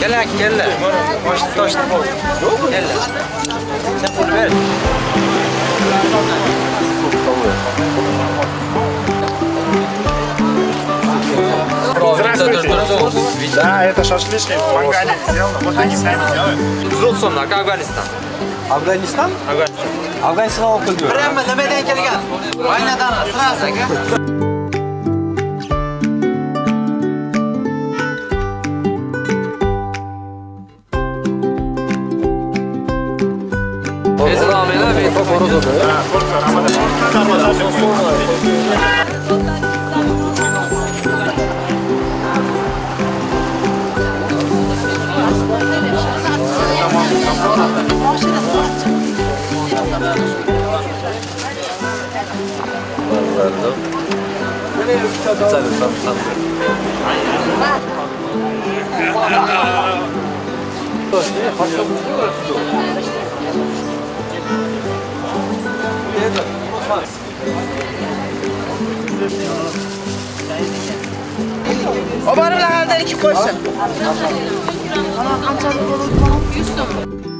Gel aki gel. Taştı. Gel. Sen bunu ver. Здравствуйте. Да, это шашлычник в Мангале сделано. Вот они сами делают. Uzun Afganistan. Afganistan? Afganistan. Afganistan oldu diyor. Birinme demeden kelgan. Aynadan sırası aka. Ezramela ve Да, только Рамадан. O bana halde iki koysun. Ama kançalı olur mu? 100 so'm.